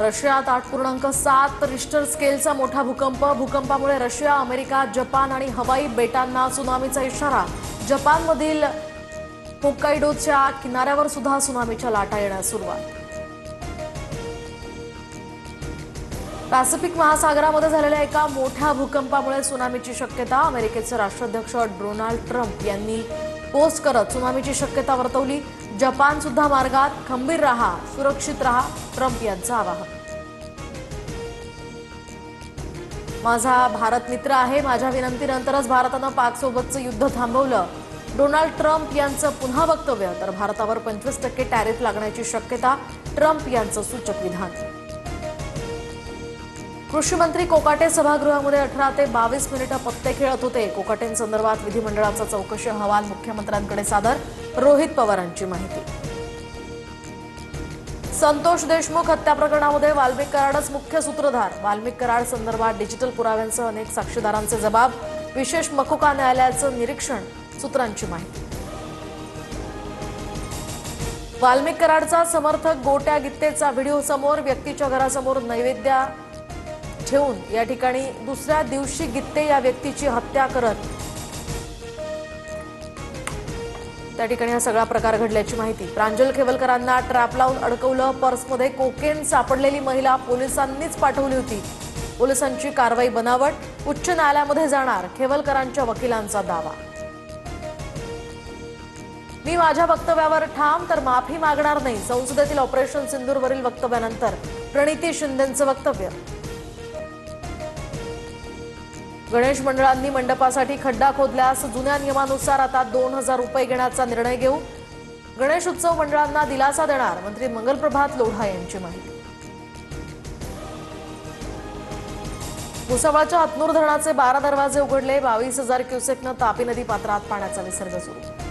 रशियात 8.7 रिश्टर स्केलचा मोठा भूकंप। भूकंपामुळे रशिया, अमेरिका, जपान आणि हवाई बेटांना त्सुनामीचा इशारा। जपानमधील होक्काइडोच्या किनाऱ्यावर सुद्धा त्सुनामीच्या लाटा येण्यास सुरुवात। पॅसिफिक महासागरामध्ये झालेल्या एका मोठ्या भूकंपामुळे त्सुनामीची शक्यता। अमेरिकेचे राष्ट्राध्यक्ष डोनाल्ड ट्रम्प यांनी पोस्ट करत त्सुनामीची शक्यता वर्तवली। जपान सुद्धा मार्गात, खंबीर रहा, सुरक्षित रहा, ट्रम्प यांचं आवाहन। माझा भारत मित्र आहे, माझ्या विनंतीनंतरच भारतानं पाकसोबतचं युद्ध थांबवलं। डोनाल्ड ट्रम्प यांचं पुन्हा वक्तव्य। तर भारतावर 25% टॅरिफ लागण्याची शक्यता, ट्रम्प यांचं सूचक विधान। कृषी मंत्री कोकाटे सभागृहामध्ये 18 ते 22 मिनिटं पत्ते खेळत होते। कोकाटेंसंदर्भात विधिमंडळाचा चौकशी अहवाल मुख्यमंत्र्यांकडे सादर। रोहित पवारांची माहिती। संतोष देशमुख हत्या प्रकरणामध्ये वाल्मिक कराडच मुख्य सूत्रधार। वाल्मिक कराड संदर्भात डिजिटल पुराव्यांसह अनेक साक्षीदारांचे जबाब। विशेष मकोका न्यायालयाचं निरीक्षण, सूत्रांची माहिती। वाल्मिक कराडचा समर्थक गोट्या गित्तेचा व्हिडिओ समोर। व्यक्तीच्या घरासमोर नैवेद्य ठेवून या ठिकाणी दुसऱ्या दिवशी गित्ते या व्यक्तीची हत्या करत त्या ठिकाणी हा सगळा प्रकार घडल्याची माहिती। प्रांजल खेवलकरांना ट्रॅप लावून अडकवलं। पर्समध्ये कोकेन सापडलेली महिला पोलिसांनीच पाठवली होती। पोलिसांची कारवाई बनावट, उच्च न्यायालयामध्ये जाणार, खेवलकरांच्या वकिलांचा दावा। मी माझ्या वक्तव्यावर ठाम, तर माफी मागणार नाही। संसदेतील ऑपरेशन सिंदूरवरील वक्तव्यानंतर प्रणिती शिंदेंचं वक्तव्य। गणेश मंडळांनी मंडपासाठी खड्डा खोदल्यास जुन्या नियमानुसार आता 2000 रुपये घेण्याचा निर्णय घेऊ। गणेश उत्सव मंडळांना दिलासा देणार मंत्री मंगलप्रभात लोढा यांची माहिती। भुसावळच्या हतनूर धरणाचे 12 दरवाजे उघडले। 22,000 क्युसेकनं तापी नदी पात्रात पाण्याचा विसर्ग सुरू।